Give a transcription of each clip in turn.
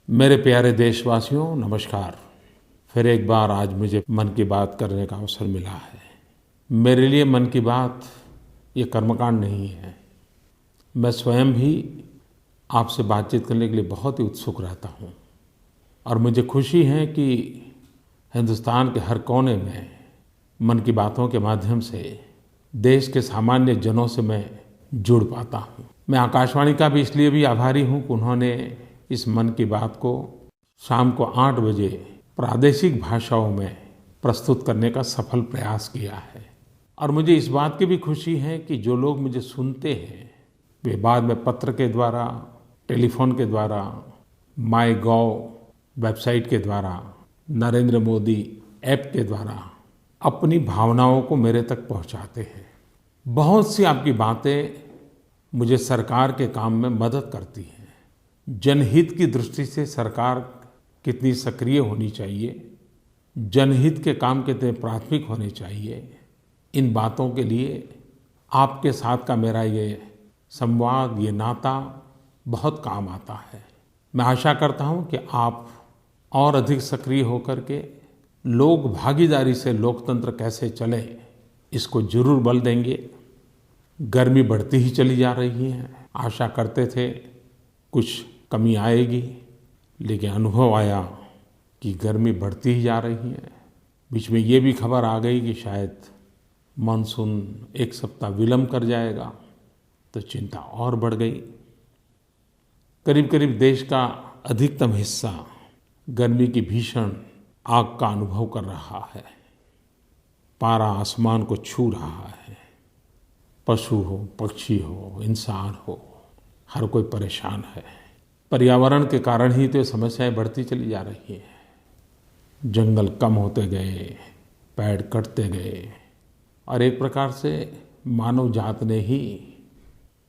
मेरे प्यारे देशवासियों, नमस्कार। फिर एक बार आज मुझे मन की बात करने का अवसर मिला है। मेरे लिए मन की बात ये कर्मकांड नहीं है। मैं स्वयं भी आपसे बातचीत करने के लिए बहुत ही उत्सुक रहता हूँ और मुझे खुशी है कि हिंदुस्तान के हर कोने में मन की बातों के माध्यम से देश के सामान्य जनों से मैं जुड़ पाता हूँ। मैं आकाशवाणी का भी इसलिए भी आभारी हूँ कि उन्होंने इस मन की बात को शाम को 8 बजे प्रादेशिक भाषाओं में प्रस्तुत करने का सफल प्रयास किया है। और मुझे इस बात की भी खुशी है कि जो लोग मुझे सुनते हैं वे बाद में पत्र के द्वारा, टेलीफोन के द्वारा, माईगोव वेबसाइट के द्वारा, नरेंद्र मोदी ऐप के द्वारा अपनी भावनाओं को मेरे तक पहुंचाते हैं। बहुत सी आपकी बातें मुझे सरकार के काम में मदद करती हैं। जनहित की दृष्टि से सरकार कितनी सक्रिय होनी चाहिए, जनहित के काम कितने प्राथमिक होने चाहिए, इन बातों के लिए आपके साथ का मेरा ये संवाद, ये नाता बहुत काम आता है। मैं आशा करता हूँ कि आप और अधिक सक्रिय होकर के लोक भागीदारी से लोकतंत्र कैसे चले, इसको जरूर बल देंगे। गर्मी बढ़ती ही चली जा रही है। आशा करते थे कुछ कमी आएगी, लेकिन अनुभव आया कि गर्मी बढ़ती ही जा रही है। बीच में ये भी खबर आ गई कि शायद मानसून 1 सप्ताह विलम्ब कर जाएगा, तो चिंता और बढ़ गई। करीब करीब देश का अधिकतम हिस्सा गर्मी की भीषण आग का अनुभव कर रहा है। पारा आसमान को छू रहा है। पशु हो, पक्षी हो, इंसान हो, हर कोई परेशान है। पर्यावरण के कारण ही तो समस्याएं बढ़ती चली जा रही हैं। जंगल कम होते गए, पेड़ कटते गए और एक प्रकार से मानव जात ने ही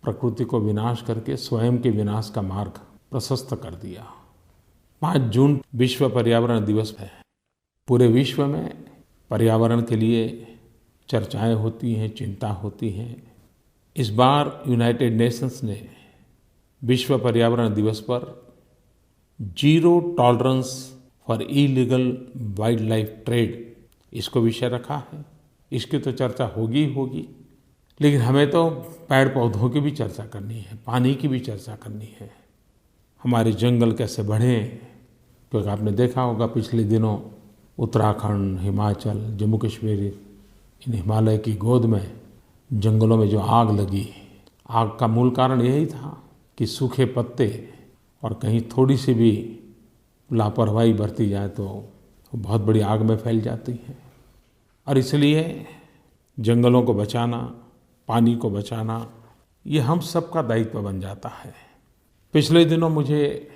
प्रकृति को विनाश करके स्वयं के विनाश का मार्ग प्रशस्त कर दिया। 5 जून विश्व पर्यावरण दिवस है। पूरे विश्व में पर्यावरण के लिए चर्चाएं होती हैं, चिंता होती हैं। इस बार यूनाइटेड नेशंस ने विश्व पर्यावरण दिवस पर zero tolerance for illegal wild life trade इसको विषय रखा है। इसकी तो चर्चा होगी ही होगी, लेकिन हमें तो पेड़ पौधों की भी चर्चा करनी है, पानी की भी चर्चा करनी है। हमारे जंगल कैसे बढ़ें, क्योंकि आपने देखा होगा पिछले दिनों उत्तराखंड, हिमाचल, जम्मू कश्मीर, इन हिमालय की गोद में जंगलों में जो आग लगी, आग का मूल कारण यही था कि सूखे पत्ते और कहीं थोड़ी सी भी लापरवाही बरती जाए तो बहुत बड़ी आग में फैल जाती है। और इसलिए जंगलों को बचाना, पानी को बचाना, ये हम सबका दायित्व बन जाता है। पिछले दिनों मुझे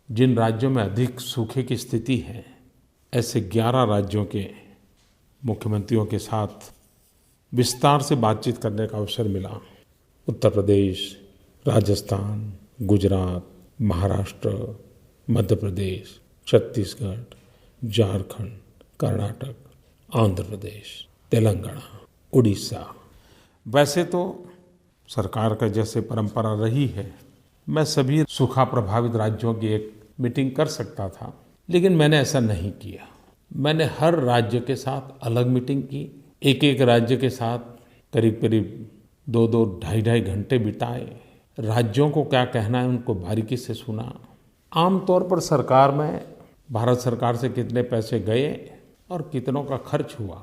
जिन राज्यों में अधिक सूखे की स्थिति है, ऐसे 11 राज्यों के मुख्यमंत्रियों के साथ विस्तार से बातचीत करने का अवसर मिला। उत्तर प्रदेश, राजस्थान, गुजरात, महाराष्ट्र, मध्य प्रदेश, छत्तीसगढ़, झारखंड, कर्नाटक, आंध्र प्रदेश, तेलंगाना, उड़ीसा। वैसे तो सरकार का जैसे परंपरा रही है, मैं सभी सूखा प्रभावित राज्यों की एक मीटिंग कर सकता था, लेकिन मैंने ऐसा नहीं किया। मैंने हर राज्य के साथ अलग मीटिंग की। एक राज्य के साथ करीब करीब 2-2, ढाई घंटे बिताए। राज्यों को क्या कहना है उनको बारीकी से सुना। आमतौर पर सरकार में भारत सरकार से कितने पैसे गए और कितनों का खर्च हुआ,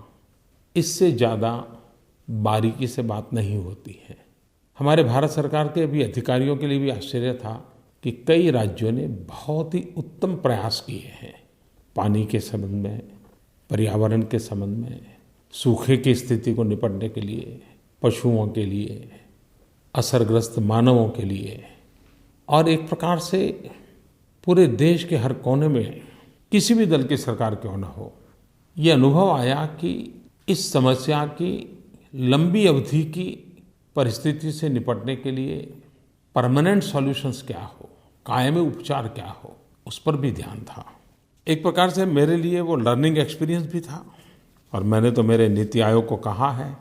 इससे ज़्यादा बारीकी से बात नहीं होती है। हमारे भारत सरकार के भी अधिकारियों के लिए भी आश्चर्य था कि कई राज्यों ने बहुत ही उत्तम प्रयास किए हैं पानी के संबंध में, पर्यावरण के संबंध में, सूखे की स्थिति को निपटने के लिए, पशुओं के लिए, असरग्रस्त मानवों के लिए। और एक प्रकार से पूरे देश के हर कोने में किसी भी दल की सरकार क्यों न हो, ये अनुभव आया कि इस समस्या की लंबी अवधि की परिस्थिति से निपटने के लिए परमानेंट सॉल्यूशंस क्या हो, कायमी उपचार क्या हो, उस पर भी ध्यान था। एक प्रकार से मेरे लिए वो लर्निंग एक्सपीरियंस भी था। और मैंने तो मेरे नीति आयोग को कहा है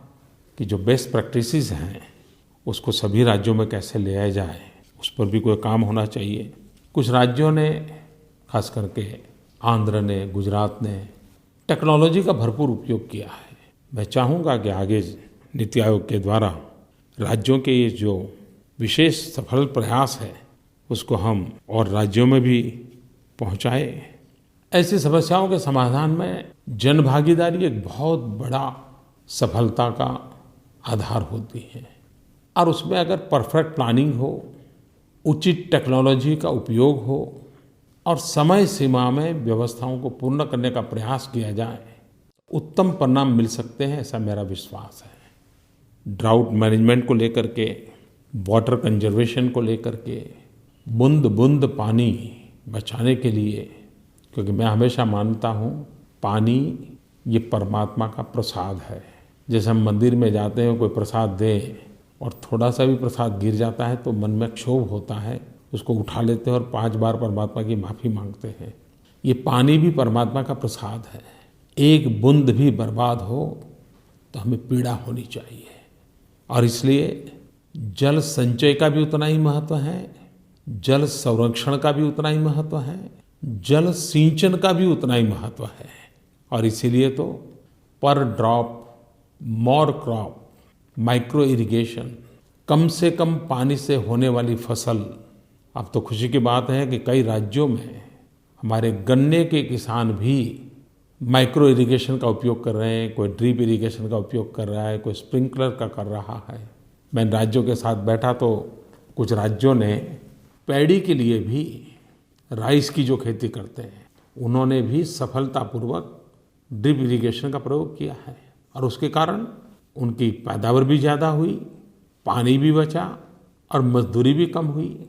कि जो बेस्ट प्रैक्टिसेस हैं उसको सभी राज्यों में कैसे ले आया जाए, उस पर भी कोई काम होना चाहिए। कुछ राज्यों ने खास करके आंध्र ने, गुजरात ने टेक्नोलॉजी का भरपूर उपयोग किया है। मैं चाहूँगा कि आगे नीति आयोग के द्वारा राज्यों के ये जो विशेष सफल प्रयास है उसको हम और राज्यों में भी पहुँचाएं। ऐसी समस्याओं के समाधान में जनभागीदारी एक बहुत बड़ा सफलता का आधार होती है और उसमें अगर परफेक्ट प्लानिंग हो, उचित टेक्नोलॉजी का उपयोग हो और समय सीमा में व्यवस्थाओं को पूर्ण करने का प्रयास किया जाए, उत्तम परिणाम मिल सकते हैं, ऐसा मेरा विश्वास है। ड्राउट मैनेजमेंट को लेकर के, वाटर कंजर्वेशन को लेकर के, बूंद बूंद पानी बचाने के लिए, क्योंकि मैं हमेशा मानता हूँ पानी ये परमात्मा का प्रसाद है। जैसे हम मंदिर में जाते हैं, कोई प्रसाद दें और थोड़ा सा भी प्रसाद गिर जाता है तो मन में क्षोभ होता है, उसको उठा लेते हैं और 5 बार परमात्मा की माफ़ी मांगते हैं। ये पानी भी परमात्मा का प्रसाद है। एक बूंद भी बर्बाद हो तो हमें पीड़ा होनी चाहिए और इसलिए जल संचय का भी उतना ही महत्व है, जल संरक्षण का भी उतना ही महत्व है, जल सिंचन का भी उतना ही महत्व है। और इसीलिए तो per drop more crop, micro irrigation, कम से कम पानी से होने वाली फसल। अब तो खुशी की बात है कि कई राज्यों में हमारे गन्ने के किसान भी माइक्रो इरिगेशन का उपयोग कर रहे हैं, कोई ड्रिप इरिगेशन का उपयोग कर रहा है, कोई स्प्रिंकलर का कर रहा है। मैं राज्यों के साथ बैठा तो कुछ राज्यों ने पैडी के लिए भी, राइस की जो खेती करते हैं, उन्होंने भी सफलतापूर्वक ड्रिप इरिगेशन का प्रयोग किया है और उसके कारण उनकी पैदावार भी ज़्यादा हुई, पानी भी बचा और मजदूरी भी कम हुई।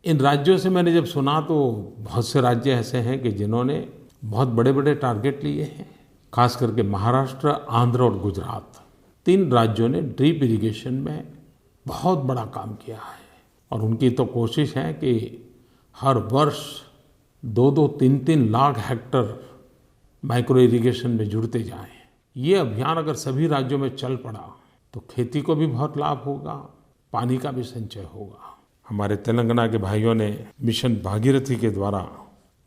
इन राज्यों से मैंने जब सुना तो बहुत से राज्य ऐसे हैं कि जिन्होंने बहुत बड़े बड़े टारगेट लिए हैं। खास करके महाराष्ट्र, आंध्र और गुजरात, 3 राज्यों ने ड्रिप इरिगेशन में बहुत बड़ा काम किया है और उनकी तो कोशिश है कि हर वर्ष 2-2, 3-3 लाख हेक्टेयर माइक्रो इरिगेशन में जुड़ते जाएं। ये अभियान अगर सभी राज्यों में चल पड़ा तो खेती को भी बहुत लाभ होगा, पानी का भी संचय होगा। हमारे तेलंगाना के भाइयों ने मिशन भागीरथी के द्वारा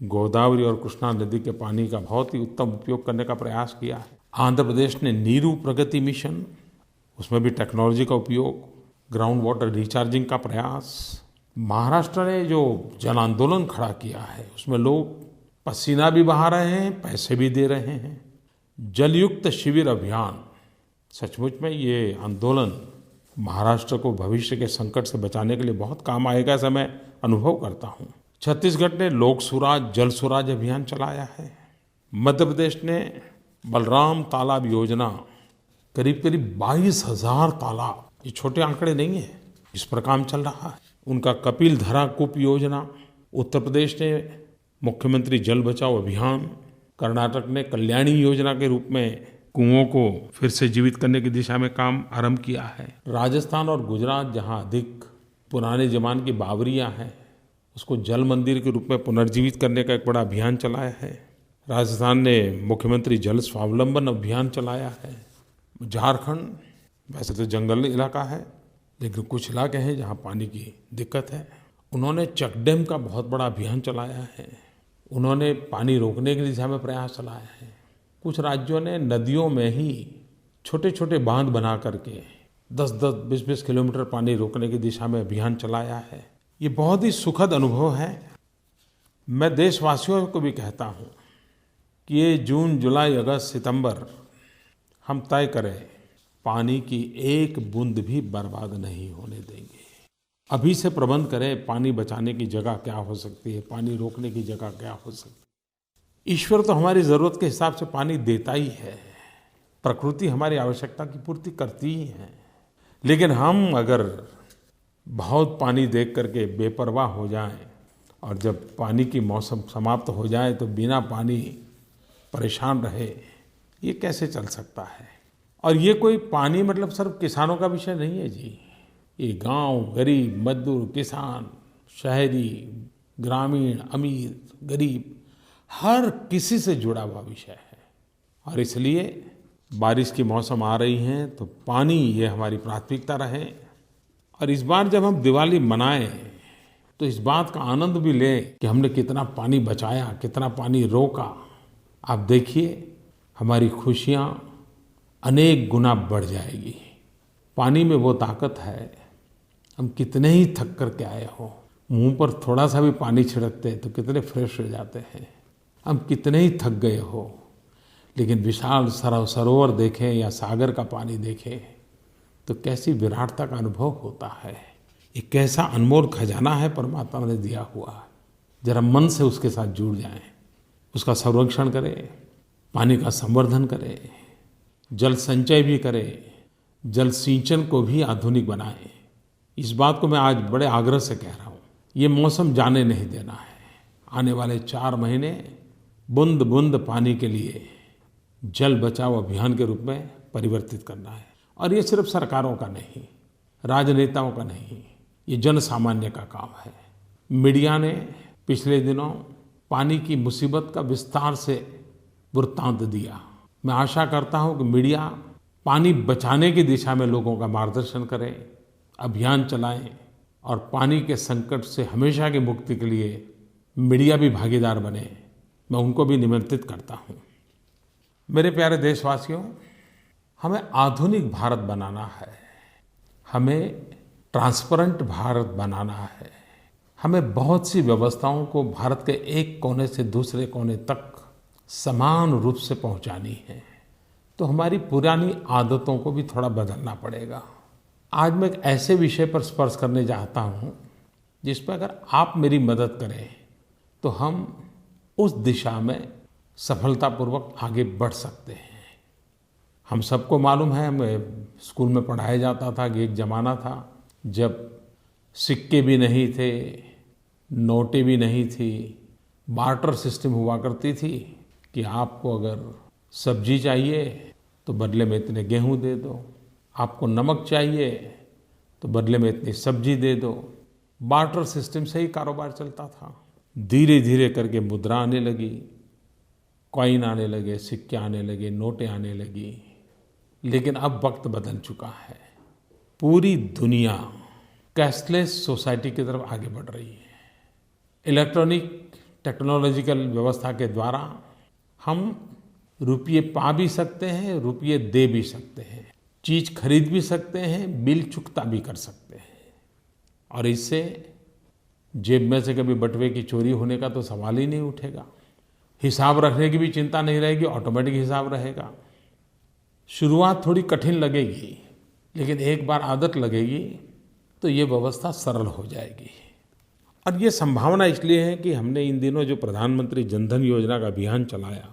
गोदावरी और कृष्णा नदी के पानी का बहुत ही उत्तम उपयोग करने का प्रयास किया है। आंध्र प्रदेश ने नीरू प्रगति मिशन, उसमें भी टेक्नोलॉजी का उपयोग, ग्राउंड वाटर रिचार्जिंग का प्रयास। महाराष्ट्र ने जो जन आंदोलन खड़ा किया है उसमें लोग पसीना भी बहा रहे हैं, पैसे भी दे रहे हैं। जलयुक्त शिविर अभियान, सचमुच में ये आंदोलन महाराष्ट्र को भविष्य के संकट से बचाने के लिए बहुत काम आएगा, ऐसा मैं अनुभव करता हूँ। छत्तीसगढ़ ने लोक सुराज, जल सुराज अभियान चलाया है। मध्य प्रदेश ने बलराम तालाब योजना, करीब करीब 22,000 तालाब, ये छोटे आंकड़े नहीं है, इस पर काम चल रहा है। उनका कपिल धरा कूप योजना, उत्तर प्रदेश ने मुख्यमंत्री जल बचाओ अभियान, कर्नाटक ने कल्याणी योजना के रूप में कुओं को फिर से जीवित करने की दिशा में काम आरंभ किया है। राजस्थान और गुजरात, जहां अधिक पुराने जमाने की बावरियां हैं, उसको जल मंदिर के रूप में पुनर्जीवित करने का एक बड़ा अभियान चलाया है। राजस्थान ने मुख्यमंत्री जल स्वावलंबन अभियान चलाया है। झारखंड वैसे तो जंगल इलाका है, लेकिन कुछ इलाके हैं जहां पानी की दिक्कत है। उन्होंने चक डैम का बहुत बड़ा अभियान चलाया है। उन्होंने पानी रोकने की दिशा में प्रयास चलाया है। कुछ राज्यों ने नदियों में ही छोटे छोटे बांध बना करके 10-10, 20-20 किलोमीटर पानी रोकने की दिशा में अभियान चलाया है। ये बहुत ही सुखद अनुभव है। मैं देशवासियों को भी कहता हूँ कि ये जून, जुलाई, अगस्त, सितंबर हम तय करें, पानी की एक बूंद भी बर्बाद नहीं होने देंगे। अभी से प्रबंध करें, पानी बचाने की जगह क्या हो सकती है, पानी रोकने की जगह क्या हो सकती है। ईश्वर तो हमारी ज़रूरत के हिसाब से पानी देता ही है, प्रकृति हमारी आवश्यकता की पूर्ति करती ही है। लेकिन हम अगर बहुत पानी देख करके बेपरवाह हो जाएं और जब पानी की मौसम समाप्त हो जाए तो बिना पानी परेशान रहे, ये कैसे चल सकता है। और ये कोई पानी मतलब सिर्फ किसानों का विषय नहीं है जी। ये गांव, गरीब, मजदूर, किसान, शहरी, ग्रामीण, अमीर, गरीब, हर किसी से जुड़ा हुआ विषय है। और इसलिए बारिश की मौसम आ रही है तो पानी ये हमारी प्राथमिकता रहे। और इस बार जब हम दिवाली मनाएं तो इस बात का आनंद भी लें कि हमने कितना पानी बचाया, कितना पानी रोका। आप देखिए हमारी खुशियाँ अनेक गुना बढ़ जाएगी। पानी में वो ताकत है, हम कितने ही थक कर के आए हों, मुंह पर थोड़ा सा भी पानी छिड़कते हैं तो कितने फ्रेश हो जाते हैं। हम कितने ही थक गए हो, लेकिन विशाल सरोवर देखें या सागर का पानी देखें तो कैसी विराटता का अनुभव होता है। ये कैसा अनमोल खजाना है परमात्मा ने दिया हुआ। जरा मन से उसके साथ जुड़ जाएं, उसका संरक्षण करें, पानी का संवर्धन करें, जल संचय भी करें, जल सिंचन को भी आधुनिक बनाएं। इस बात को मैं आज बड़े आग्रह से कह रहा हूँ। ये मौसम जाने नहीं देना है। आने वाले 4 महीने बूंद बूंद पानी के लिए जल बचाओ अभियान के रूप में परिवर्तित करना है। और ये सिर्फ सरकारों का नहीं, राजनेताओं का नहीं, ये जन सामान्य का काम है। मीडिया ने पिछले दिनों पानी की मुसीबत का विस्तार से वृत्तांत दिया। मैं आशा करता हूँ कि मीडिया पानी बचाने की दिशा में लोगों का मार्गदर्शन करे, अभियान चलाएं और पानी के संकट से हमेशा की मुक्ति के लिए मीडिया भी भागीदार बने। मैं उनको भी निमंत्रित करता हूँ। मेरे प्यारे देशवासियों, हमें आधुनिक भारत बनाना है, हमें ट्रांसपेरेंट भारत बनाना है, हमें बहुत सी व्यवस्थाओं को भारत के एक कोने से दूसरे कोने तक समान रूप से पहुंचानी है। तो हमारी पुरानी आदतों को भी थोड़ा बदलना पड़ेगा। आज मैं एक ऐसे विषय पर स्पर्श करने चाहता हूं जिस पर अगर आप मेरी मदद करें तो हम उस दिशा में सफलतापूर्वक आगे बढ़ सकते हैं। हम सबको मालूम है, हमें स्कूल में पढ़ाया जाता था कि एक ज़माना था जब सिक्के भी नहीं थे, नोटें भी नहीं थी, बार्टर सिस्टम हुआ करती थी कि आपको अगर सब्जी चाहिए तो बदले में इतने गेहूं दे दो, आपको नमक चाहिए तो बदले में इतनी सब्जी दे दो। बार्टर सिस्टम से ही कारोबार चलता था। धीरे धीरे करके मुद्रा आने लगी, कॉइन आने लगे, सिक्के आने लगे, नोटें आने लगी। लेकिन अब वक्त बदल चुका है। पूरी दुनिया कैशलेस सोसाइटी की तरफ आगे बढ़ रही है। इलेक्ट्रॉनिक टेक्नोलॉजिकल व्यवस्था के द्वारा हम रुपये पा भी सकते हैं, रुपये दे भी सकते हैं, चीज़ खरीद भी सकते हैं, बिल चुकता भी कर सकते हैं। और इससे जेब में से कभी बटुए की चोरी होने का तो सवाल ही नहीं उठेगा। हिसाब रखने की भी चिंता नहीं रहेगी, ऑटोमेटिक हिसाब रहेगा। शुरुआत थोड़ी कठिन लगेगी, लेकिन एक बार आदत लगेगी तो ये व्यवस्था सरल हो जाएगी। और ये संभावना इसलिए है कि हमने इन दिनों जो प्रधानमंत्री जनधन योजना का अभियान चलाया,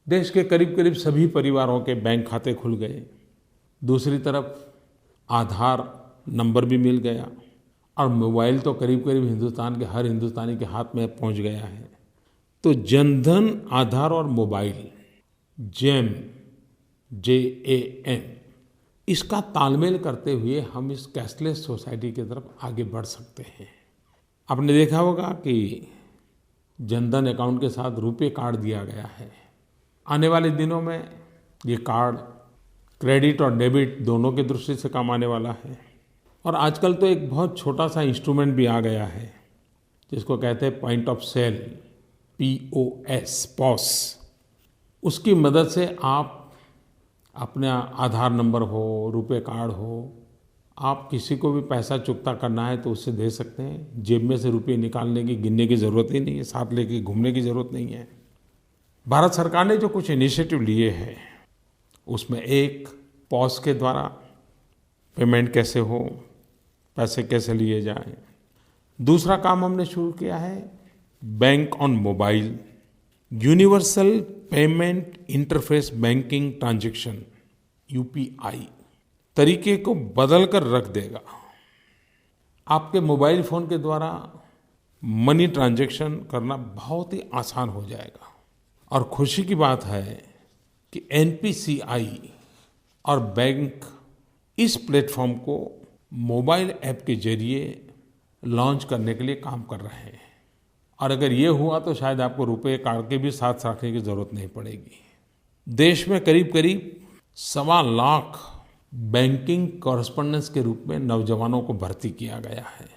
देश के करीब करीब सभी परिवारों के बैंक खाते खुल गए। दूसरी तरफ आधार नंबर भी मिल गया और मोबाइल तो करीब करीब हिंदुस्तान के हर हिंदुस्तानी के हाथ में पहुंच गया है। तो जनधन, आधार और मोबाइल, जेम, JAM, इसका तालमेल करते हुए हम इस कैशलेस सोसाइटी की तरफ आगे बढ़ सकते हैं। आपने देखा होगा कि जनधन अकाउंट के साथ रुपे कार्ड दिया गया है। आने वाले दिनों में ये कार्ड क्रेडिट और डेबिट दोनों की दृष्टि से काम आने वाला है। और आजकल तो एक बहुत छोटा सा इंस्ट्रूमेंट भी आ गया है जिसको कहते हैं पॉइंट ऑफ सेल, POS। उसकी मदद से आप अपना आधार नंबर हो, रुपए कार्ड हो, आप किसी को भी पैसा चुकता करना है तो उससे दे सकते हैं। जेब में से रुपये निकालने की, गिनने की ज़रूरत ही नहीं है, साथ लेके घूमने की ज़रूरत नहीं है। भारत सरकार ने जो कुछ इनिशिएटिव लिए हैं उसमें एक POS के द्वारा पेमेंट कैसे हो, पैसे कैसे लिए जाएं। दूसरा काम हमने शुरू किया है bank on mobile, universal payment interface banking transaction, UPI तरीके को बदल कर रख देगा। आपके मोबाइल फ़ोन के द्वारा मनी ट्रांजैक्शन करना बहुत ही आसान हो जाएगा। और खुशी की बात है कि NPCI और बैंक इस प्लेटफॉर्म को मोबाइल ऐप के जरिए लॉन्च करने के लिए काम कर रहे हैं। और अगर ये हुआ तो शायद आपको रुपए कार्ड के भी साथ रखने की ज़रूरत नहीं पड़ेगी। देश में करीब करीब 1.25 लाख बैंकिंग कॉरेस्पॉन्डेंस के रूप में नौजवानों को भर्ती किया गया है।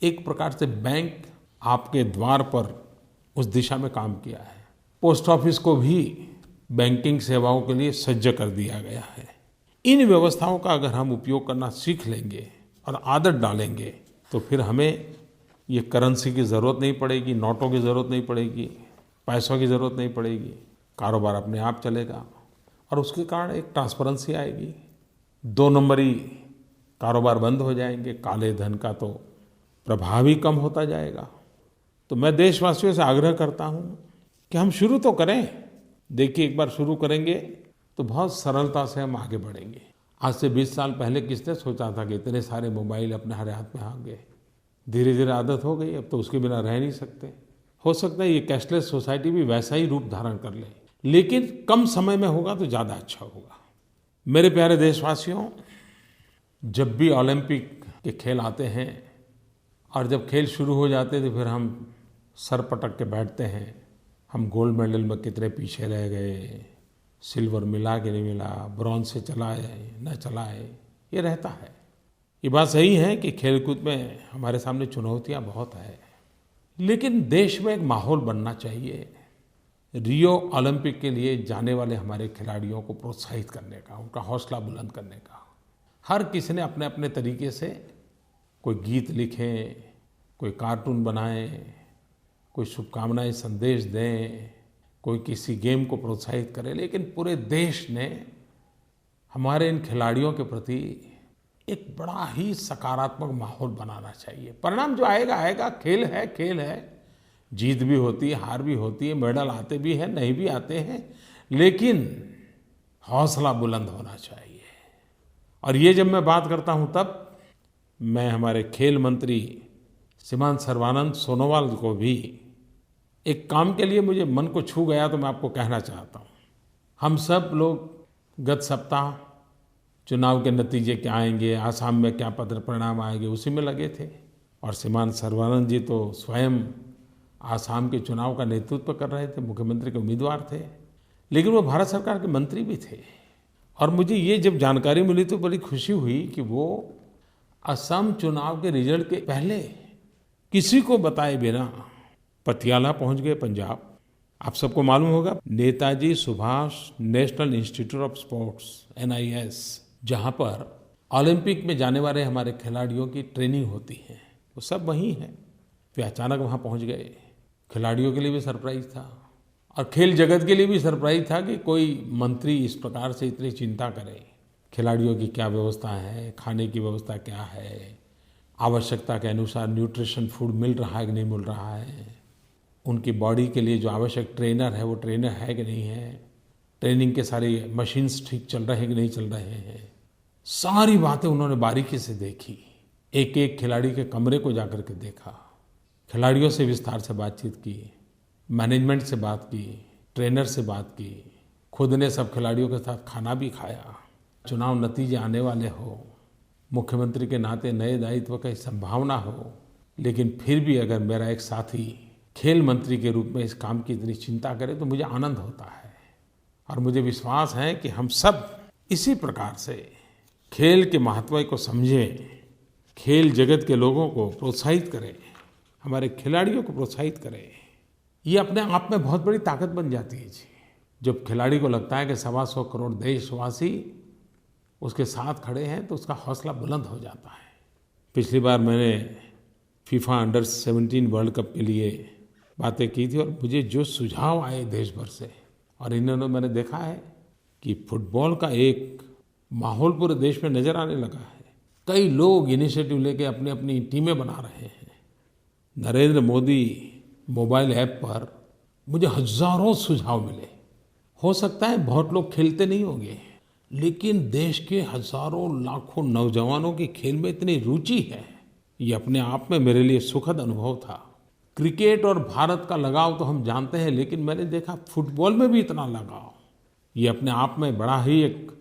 एक प्रकार से बैंक आपके द्वार पर उस दिशा में काम किया है। पोस्ट ऑफिस को भी बैंकिंग सेवाओं के लिए सज्ज कर दिया गया है। इन व्यवस्थाओं का अगर हम उपयोग करना सीख लेंगे और आदत डालेंगे तो फिर हमें ये करेंसी की ज़रूरत नहीं पड़ेगी, नोटों की ज़रूरत नहीं पड़ेगी, पैसों की ज़रूरत नहीं पड़ेगी। कारोबार अपने आप चलेगा और उसके कारण एक ट्रांसपेरेंसी आएगी। 2 नंबरी कारोबार बंद हो जाएंगे, काले धन का तो प्रभाव ही कम होता जाएगा। तो मैं देशवासियों से आग्रह करता हूँ कि हम शुरू तो करें। देखिए, एक बार शुरू करेंगे तो बहुत सरलता से हम आगे बढ़ेंगे। आज से 20 साल पहले किसने सोचा था कि इतने सारे मोबाइल अपने हर हाथ में आ गए। धीरे धीरे आदत हो गई, अब तो उसके बिना रह नहीं सकते। हो सकता है ये कैशलेस सोसाइटी भी वैसा ही रूप धारण कर ले, लेकिन कम समय में होगा तो ज़्यादा अच्छा होगा। मेरे प्यारे देशवासियों, जब भी ओलंपिक के खेल आते हैं और जब खेल शुरू हो जाते हैं तो फिर हम सर पटक के बैठते हैं, हम गोल्ड मेडल में कितने पीछे रह गए, सिल्वर मिला कि नहीं मिला, ब्रॉन्ज से चला है न चला है, ये रहता है। ये बात सही है कि खेलकूद में हमारे सामने चुनौतियाँ बहुत है, लेकिन देश में एक माहौल बनना चाहिए रियो ओलंपिक के लिए जाने वाले हमारे खिलाड़ियों को प्रोत्साहित करने का, उनका हौसला बुलंद करने का। हर किसी ने अपने अपने तरीके से कोई गीत लिखे, कोई कार्टून बनाए, कोई शुभकामनाएं संदेश दें, कोई किसी गेम को प्रोत्साहित करे, लेकिन पूरे देश ने हमारे इन खिलाड़ियों के प्रति एक बड़ा ही सकारात्मक माहौल बनाना चाहिए। परिणाम जो आएगा आएगा, खेल है, खेल है, जीत भी होती है, हार भी होती है, मेडल आते भी हैं, नहीं भी आते हैं, लेकिन हौसला बुलंद होना चाहिए। और ये जब मैं बात करता हूँ तब मैं हमारे खेल मंत्री श्रीमान सर्बानंद सोनोवाल को भी एक काम के लिए मुझे मन को छू गया तो मैं आपको कहना चाहता हूँ। हम सब लोग गत सप्ताह चुनाव के नतीजे क्या आएंगे, आसाम में क्या परिणाम आएंगे, उसी में लगे थे। और श्रीमान सर्बानंद जी तो स्वयं आसाम के चुनाव का नेतृत्व कर रहे थे, मुख्यमंत्री के उम्मीदवार थे, लेकिन वो भारत सरकार के मंत्री भी थे। और मुझे ये जब जानकारी मिली तो बड़ी खुशी हुई कि वो असम चुनाव के रिजल्ट के पहले किसी को बताए बिना पटियाला पहुंच गए, पंजाब। आप सबको मालूम होगा Netaji Subhash national institute of sports NIS, जहां पर ओलंपिक में जाने वाले हमारे खिलाड़ियों की ट्रेनिंग होती है, वो सब वहीं है। वे अचानक वहां पहुंच गए। खिलाड़ियों के लिए भी सरप्राइज था और खेल जगत के लिए भी सरप्राइज था कि कोई मंत्री इस प्रकार से इतनी चिंता करे। खिलाड़ियों की क्या व्यवस्था है, खाने की व्यवस्था क्या है, आवश्यकता के अनुसार न्यूट्रिशन फूड मिल रहा है कि नहीं मिल रहा है, उनकी बॉडी के लिए जो आवश्यक ट्रेनर है वो ट्रेनर है कि नहीं है, ट्रेनिंग के सारी मशीन्स ठीक चल रहे हैं कि नहीं चल रहे हैं, सारी बातें उन्होंने बारीकी से देखी। एक एक खिलाड़ी के कमरे को जाकर के देखा, खिलाड़ियों से विस्तार से बातचीत की, मैनेजमेंट से बात की, ट्रेनर से बात की, खुद ने सब खिलाड़ियों के साथ खाना भी खाया। चुनाव नतीजे आने वाले हो, मुख्यमंत्री के नाते नए दायित्व की संभावना हो, लेकिन फिर भी अगर मेरा एक साथी खेल मंत्री के रूप में इस काम की इतनी चिंता करे तो मुझे आनंद होता है। और मुझे विश्वास है कि हम सब इसी प्रकार से खेल के महत्व को समझें, खेल जगत के लोगों को प्रोत्साहित करें, हमारे खिलाड़ियों को प्रोत्साहित करें। ये अपने आप में बहुत बड़ी ताकत बन जाती है जी। जब खिलाड़ी को लगता है कि 125 करोड़ देशवासी उसके साथ खड़े हैं तो उसका हौसला बुलंद हो जाता है। पिछली बार मैंने FIFA अंडर-17 वर्ल्ड कप के लिए बातें की थी और मुझे जो सुझाव आए देश भर से, और इन्होंने मैंने देखा है कि फुटबॉल का एक माहौल पूरे देश में नज़र आने लगा है। कई लोग इनिशिएटिव लेके अपनी अपनी टीमें बना रहे हैं। नरेंद्र मोदी मोबाइल ऐप पर मुझे हज़ारों सुझाव मिले। हो सकता है बहुत लोग खेलते नहीं होंगे, लेकिन देश के हज़ारों लाखों नौजवानों की खेल में इतनी रुचि है, ये अपने आप में मेरे लिए सुखद अनुभव था। क्रिकेट और भारत का लगाव तो हम जानते हैं, लेकिन मैंने देखा फुटबॉल में भी इतना लगाव, ये अपने आप में बड़ा ही एक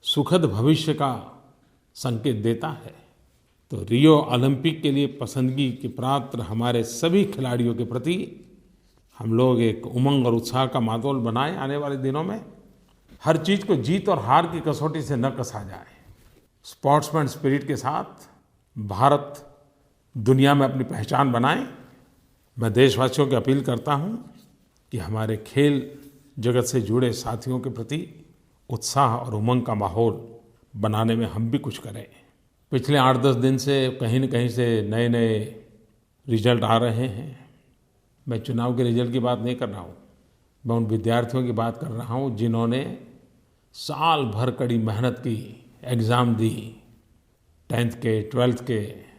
सुखद भविष्य का संकेत देता है। तो रियो ओलंपिक के लिए पसंदगी के पात्र हमारे सभी खिलाड़ियों के प्रति हम लोग एक उमंग और उत्साह का माहौल बनाएं। आने वाले दिनों में हर चीज़ को जीत और हार की कसौटी से न कसा जाए। स्पोर्ट्समैन स्पिरिट के साथ भारत दुनिया में अपनी पहचान बनाएं। मैं देशवासियों की अपील करता हूं कि हमारे खेल जगत से जुड़े साथियों के प्रति उत्साह और उमंग का माहौल बनाने में हम भी कुछ करें। पिछले 8-10 दिन से कहीं न कहीं से नए-नए रिजल्ट आ रहे हैं। मैं चुनाव के रिजल्ट की बात नहीं कर रहा हूँ, मैं उन विद्यार्थियों की बात कर रहा हूँ जिन्होंने साल भर कड़ी मेहनत की, एग्ज़ाम दी, 10th के, 12th के,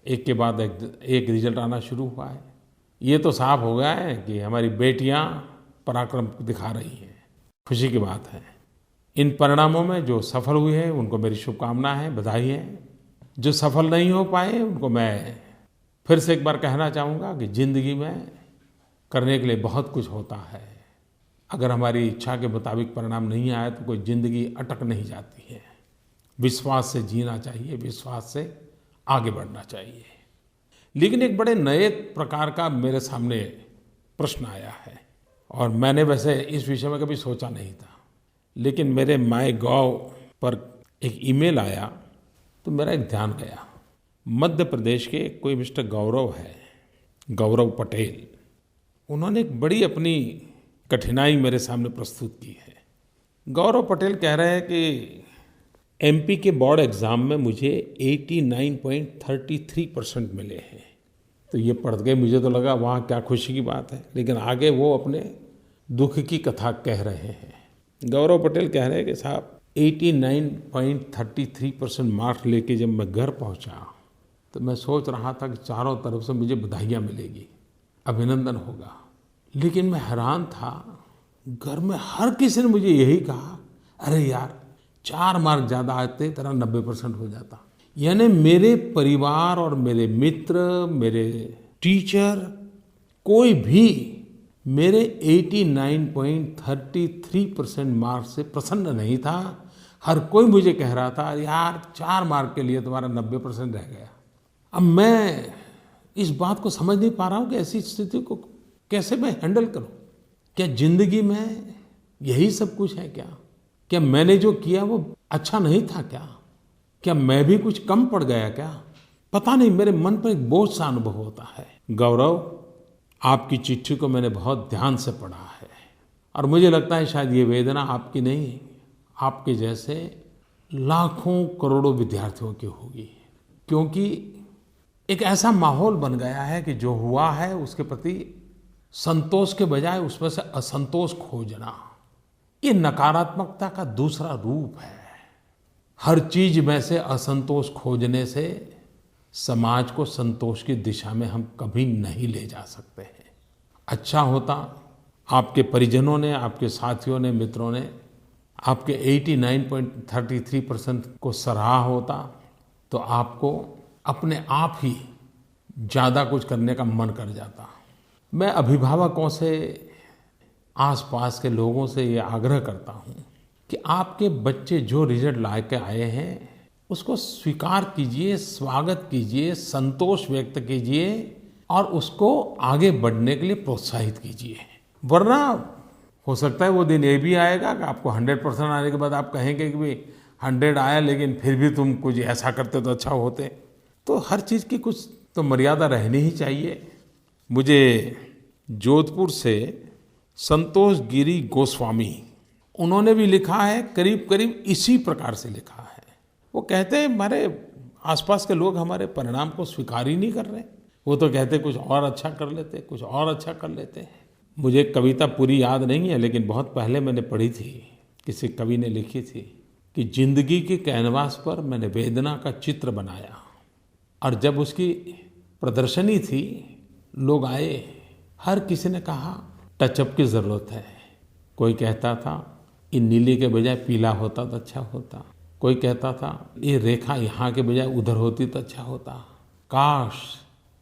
एक के बाद एक रिजल्ट आना शुरू हुआ है। ये तो साफ हो गया है कि हमारी बेटियां पराक्रम दिखा रही हैं, खुशी की बात है। इन परिणामों में जो सफल हुए हैं उनको मेरी शुभकामनाएं हैं, बधाई है। जो सफल नहीं हो पाए उनको मैं फिर से एक बार कहना चाहूँगा कि ज़िंदगी में करने के लिए बहुत कुछ होता है। अगर हमारी इच्छा के मुताबिक परिणाम नहीं आए तो कोई ज़िंदगी अटक नहीं जाती है। विश्वास से जीना चाहिए, विश्वास से आगे बढ़ना चाहिए। लेकिन एक बड़े नए प्रकार का मेरे सामने प्रश्न आया है और मैंने वैसे इस विषय में कभी सोचा नहीं था, लेकिन मेरे माईगॉव पर एक ईमेल आया तो मेरा एक ध्यान गया। मध्य प्रदेश के कोई मिस्टर गौरव है, गौरव पटेल, उन्होंने एक बड़ी अपनी कठिनाई मेरे सामने प्रस्तुत की है। गौरव पटेल कह रहे हैं कि एमपी के बोर्ड एग्ज़ाम में मुझे 89.33% मिले हैं। तो ये पढ़ के मुझे तो लगा वहाँ क्या खुशी की बात है, लेकिन आगे वो अपने दुख की कथा कह रहे हैं। गौरव पटेल कह रहे हैं कि साहब 89.33% मार्क्स लेके जब मैं घर पहुँचा तो मैं सोच रहा था कि चारों तरफ से मुझे बधाइयाँ मिलेगी, अभिनंदन होगा। लेकिन मैं हैरान था, घर में हर किसी ने मुझे यही कहा, अरे यार 4 मार्क ज़्यादा आते तेरा 90% हो जाता। यानी मेरे परिवार और मेरे मित्र, मेरे टीचर, कोई भी मेरे 89.33% मार्क्स से प्रसन्न नहीं था। हर कोई मुझे कह रहा था यार 4 मार्क के लिए तुम्हारा 90% रह गया। अब मैं इस बात को समझ नहीं पा रहा हूँ कि ऐसी स्थिति को कैसे मैं हैंडल करूँ। क्या ज़िंदगी में यही सब कुछ है क्या? क्या मैंने जो किया वो अच्छा नहीं था क्या? क्या मैं भी कुछ कम पड़ गया क्या? पता नहीं, मेरे मन पर एक बोझ सा अनुभव होता है। गौरव, आपकी चिट्ठी को मैंने बहुत ध्यान से पढ़ा है और मुझे लगता है शायद ये वेदना आपकी नहीं, आपके जैसे लाखों करोड़ों विद्यार्थियों की होगी। क्योंकि एक ऐसा माहौल बन गया है कि जो हुआ है उसके प्रति संतोष के बजाय उसमें से असंतोष खोजना, ये नकारात्मकता का दूसरा रूप है। हर चीज में से असंतोष खोजने से समाज को संतोष की दिशा में हम कभी नहीं ले जा सकते हैं। अच्छा होता आपके परिजनों ने, आपके साथियों ने, मित्रों ने आपके 89.33% को सराहा होता तो आपको अपने आप ही ज़्यादा कुछ करने का मन कर जाता। मैं अभिभावकों से, आसपास के लोगों से ये आग्रह करता हूँ कि आपके बच्चे जो रिजल्ट ला के आए हैं उसको स्वीकार कीजिए, स्वागत कीजिए, संतोष व्यक्त कीजिए और उसको आगे बढ़ने के लिए प्रोत्साहित कीजिए। वरना हो सकता है वो दिन ये भी आएगा कि आपको 100% आने के बाद आप कहेंगे कि भाई 100 आया लेकिन फिर भी तुम कुछ ऐसा करते तो अच्छा होते। तो हर चीज़ की कुछ तो मर्यादा रहनी ही चाहिए। मुझे जोधपुर से संतोष गिरी गोस्वामी, उन्होंने भी लिखा है, करीब करीब इसी प्रकार से लिखा है। वो कहते हैं हमारे आसपास के लोग हमारे परिणाम को स्वीकार ही नहीं कर रहे। वो तो कहते कुछ और अच्छा कर लेते, कुछ और अच्छा कर लेते हैं। मुझे कविता पूरी याद नहीं है, लेकिन बहुत पहले मैंने पढ़ी थी, किसी कवि ने लिखी थी कि जिंदगी के कैनवास पर मैंने वेदना का चित्र बनाया और जब उसकी प्रदर्शनी थी, लोग आए, हर किसी ने कहा टचअप की ज़रूरत है। कोई कहता था ये नीले के बजाय पीला होता तो अच्छा होता। कोई कहता था ये रेखा यहाँ के बजाय उधर होती तो अच्छा होता। काश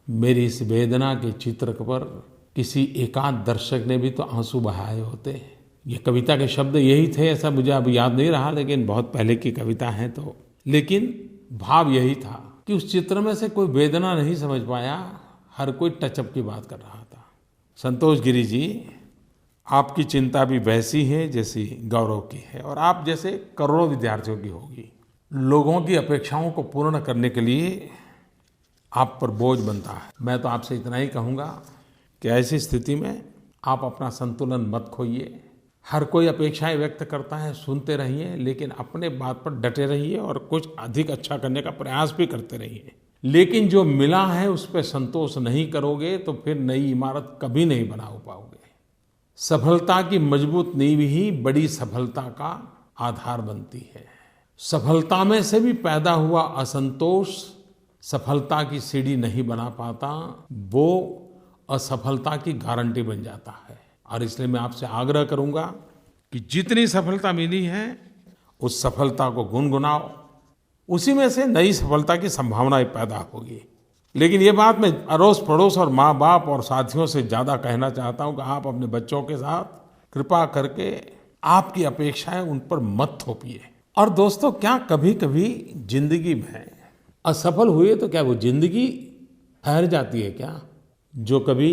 मेरी इस वेदना के चित्र पर किसी एकांत दर्शक ने भी तो आंसू बहाए होते। ये कविता के शब्द यही थे, ऐसा मुझे अब याद नहीं रहा, लेकिन बहुत पहले की कविता है तो। लेकिन भाव यही था कि उस चित्र में से कोई वेदना नहीं समझ पाया, हर कोई टचअप की बात कर रहा था। संतोष गिरी जी, आपकी चिंता भी वैसी है जैसी गौरव की है और आप जैसे करोड़ों विद्यार्थियों की होगी। लोगों की अपेक्षाओं को पूर्ण करने के लिए आप पर बोझ बनता है। मैं तो आपसे इतना ही कहूँगा कि ऐसी स्थिति में आप अपना संतुलन मत खोइए। हर कोई अपेक्षाएं व्यक्त करता है, सुनते रहिए, लेकिन अपने बात पर डटे रहिए और कुछ अधिक अच्छा करने का प्रयास भी करते रहिए। लेकिन जो मिला है उस पर संतोष नहीं करोगे तो फिर नई इमारत कभी नहीं बना पाओगे। सफलता की मजबूत नींव ही बड़ी सफलता का आधार बनती है। सफलता में से भी पैदा हुआ असंतोष सफलता की सीढ़ी नहीं बना पाता, वो असफलता की गारंटी बन जाता है। और इसलिए मैं आपसे आग्रह करूंगा कि जितनी सफलता मिली है उस सफलता को गुनगुनाओ, उसी में से नई सफलता की संभावनाएं पैदा होगी। लेकिन ये बात मैं अड़ोस पड़ोस और माँ बाप और साथियों से ज़्यादा कहना चाहता हूँ कि आप अपने बच्चों के साथ कृपा करके आपकी अपेक्षाएं उन पर मत थोपिए। और दोस्तों, क्या कभी कभी जिंदगी में असफल हुए तो क्या वो जिंदगी ठहर जाती है क्या? जो कभी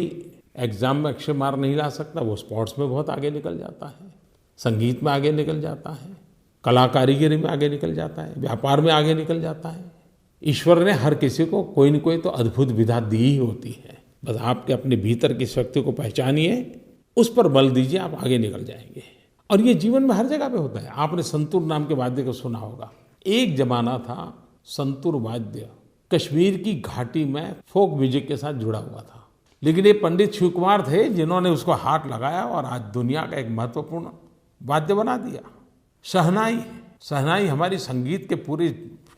एग्जाम में अक्षर मार्क नहीं ला सकता वो स्पोर्ट्स में बहुत आगे निकल जाता है, संगीत में आगे निकल जाता है, कला कारीगरी में आगे निकल जाता है, व्यापार में आगे निकल जाता है। ईश्वर ने हर किसी को कोई न कोई तो अद्भुत विधा दी ही होती है। बस आपके अपने भीतर की शक्ति को पहचानिए, उस पर बल दीजिए, आप आगे निकल जाएंगे। और ये जीवन में हर जगह पे होता है। आपने संतूर नाम के वाद्य को सुना होगा। एक जमाना था संतूर वाद्य कश्मीर की घाटी में फोक म्यूजिक के साथ जुड़ा हुआ था। लेकिन ये पंडित शिव कुमार थे जिन्होंने उसको हाथ लगाया और आज दुनिया का एक महत्वपूर्ण वाद्य बना दिया। शहनाई, शहनाई हमारी संगीत के पूरे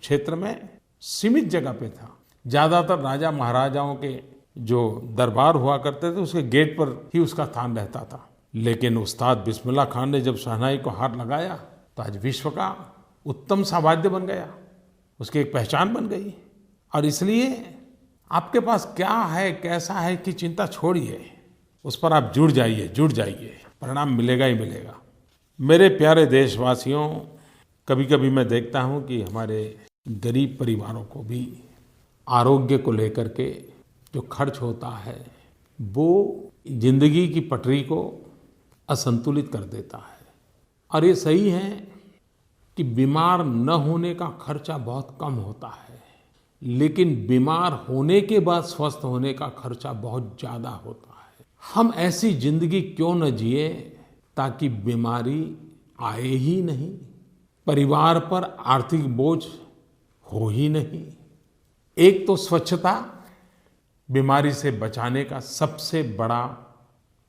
क्षेत्र में सीमित जगह पे था। ज्यादातर राजा महाराजाओं के जो दरबार हुआ करते थे उसके गेट पर ही उसका स्थान रहता था। लेकिन उस्ताद बिस्मिल्लाह खान ने जब शहनाई को हाथ लगाया तो आज विश्व का उत्तम सा वाद्य बन गया, उसकी एक पहचान बन गई। और इसलिए आपके पास क्या है, कैसा है कि चिंता छोड़िए, उस पर आप जुड़ जाइए, परिणाम मिलेगा ही मिलेगा। मेरे प्यारे देशवासियों, कभी कभी मैं देखता हूँ कि हमारे गरीब परिवारों को भी आरोग्य को लेकर के जो खर्च होता है वो जिंदगी की पटरी को असंतुलित कर देता है। और ये सही है कि बीमार न होने का खर्चा बहुत कम होता है, लेकिन बीमार होने के बाद स्वस्थ होने का खर्चा बहुत ज़्यादा होता है। हम ऐसी जिंदगी क्यों न जिए ताकि बीमारी आए ही नहीं, परिवार पर आर्थिक बोझ हो ही नहीं। एक तो स्वच्छता बीमारी से बचाने का सबसे बड़ा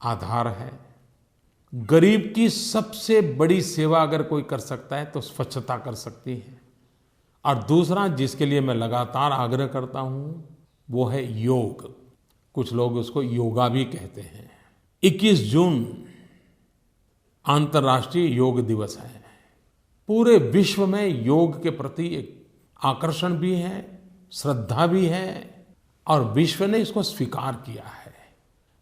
आधार है। गरीब की सबसे बड़ी सेवा अगर कोई कर सकता है तो स्वच्छता कर सकती है। और दूसरा जिसके लिए मैं लगातार आग्रह करता हूँ वो है योग। कुछ लोग उसको योगा भी कहते हैं। 21 जून अंतर्राष्ट्रीय योग दिवस है। पूरे विश्व में योग के प्रति एक आकर्षण भी है, श्रद्धा भी है और विश्व ने इसको स्वीकार किया है।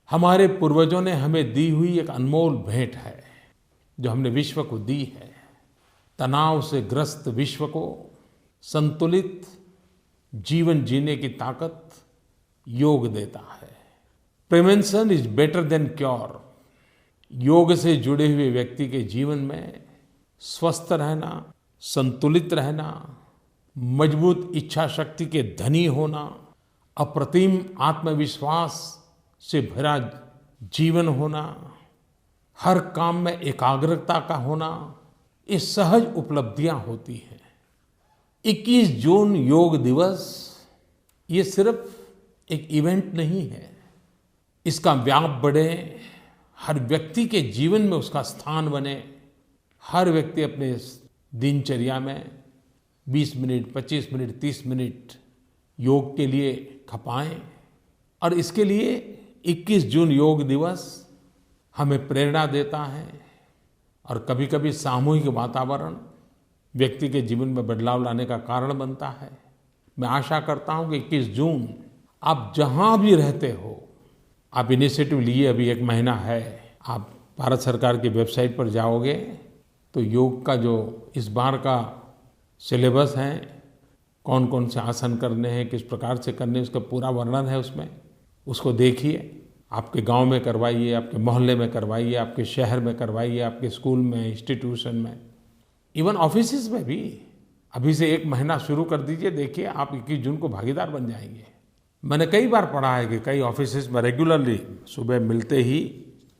हमारे पूर्वजों ने हमें दी हुई एक अनमोल भेंट है जो हमने विश्व को दी है। तनाव से ग्रस्त विश्व को संतुलित जीवन जीने की ताकत योग देता है। Prevention is better than cure. योग से जुड़े हुए व्यक्ति के जीवन में स्वस्थ रहना, संतुलित रहना, मजबूत इच्छा शक्ति के धनी होना, अप्रतिम आत्मविश्वास से भरा जीवन होना, हर काम में एकाग्रता का होना, ये सहज उपलब्धियां होती हैं। 21 जून योग दिवस ये सिर्फ एक इवेंट नहीं है, इसका व्याप बढ़े, हर व्यक्ति के जीवन में उसका स्थान बने। हर व्यक्ति अपने दिनचर्या में 20 मिनट, 25 मिनट, 30 मिनट योग के लिए खपाएं। और इसके लिए 21 जून योग दिवस हमें प्रेरणा देता है। और कभी-कभी सामूहिक वातावरण व्यक्ति के जीवन में बदलाव लाने का कारण बनता है। मैं आशा करता हूं कि 21 जून आप जहां भी रहते हो, आप इनिशिएटिव लिए। अभी 1 महीना है, आप भारत सरकार की वेबसाइट पर जाओगे तो योग का जो इस बार का सिलेबस है, कौन कौन से आसन करने हैं, किस प्रकार से करने हैं, उसका पूरा वर्णन है उसमें। उसको देखिए, आपके गांव में करवाइए, आपके मोहल्ले में करवाइए, आपके शहर में करवाइए, आपके स्कूल में, इंस्टीट्यूशन में, इवन ऑफिसेज में भी। अभी से 1 महीना शुरू कर दीजिए, देखिए आप 21 जून को भागीदार बन जाएंगे। मैंने कई बार पढ़ा है कि कई ऑफिसेज में रेगुलरली सुबह मिलते ही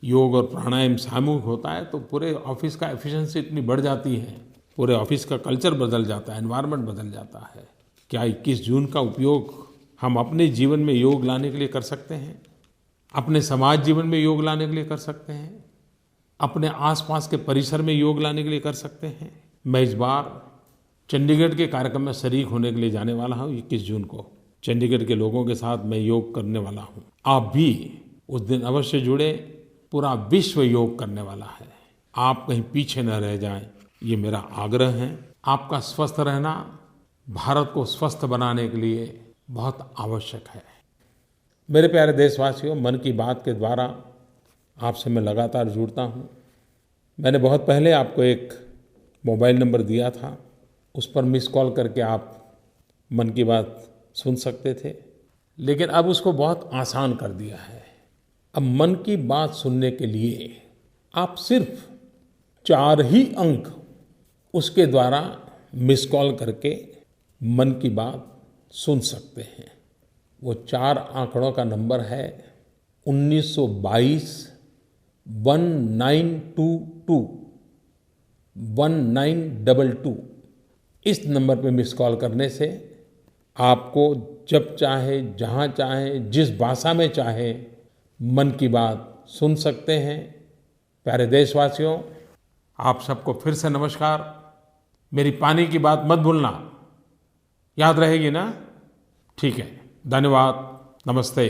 योग और प्राणायाम सामूहिक होता है तो पूरे ऑफिस का एफिशिएंसी इतनी बढ़ जाती है, पूरे ऑफिस का कल्चर बदल जाता है, एनवायरनमेंट बदल जाता है। क्या 21 जून का उपयोग हम अपने जीवन में योग लाने के लिए कर सकते हैं? अपने समाज जीवन में योग लाने के लिए कर सकते हैं? अपने आसपास के परिसर में योग लाने के लिए कर सकते हैं? मैं इस बार चंडीगढ़ के कार्यक्रम में शरीक होने के लिए जाने वाला हूँ 21 जून को। चंडीगढ़ के लोगों के साथ मैं योग करने वाला हूँ। आप भी उस दिन अवश्य जुड़े। पूरा विश्व योग करने वाला है। आप कहीं पीछे न रह जाएं, ये मेरा आग्रह है। आपका स्वस्थ रहना भारत को स्वस्थ बनाने के लिए बहुत आवश्यक है। मेरे प्यारे देशवासियों, मन की बात के द्वारा आपसे मैं लगातार जुड़ता हूँ। मैंने बहुत पहले आपको एक मोबाइल नंबर दिया था, उस पर मिस कॉल करके आप मन की बात सुन सकते थे, लेकिन अब उसको बहुत आसान कर दिया है। अब मन की बात सुनने के लिए आप सिर्फ 4 ही अंक उसके द्वारा मिस कॉल करके मन की बात सुन सकते हैं। वो 4 आंकड़ों का नंबर है 1922 1922 1922। इस नंबर पे मिस कॉल करने से आपको जब चाहे, जहाँ चाहे, जिस भाषा में चाहे मन की बात सुन सकते हैं। प्यारे देशवासियों, आप सबको फिर से नमस्कार। मेरी पानी की बात मत भूलना, याद रहेगी ना? ठीक है, धन्यवाद, नमस्ते।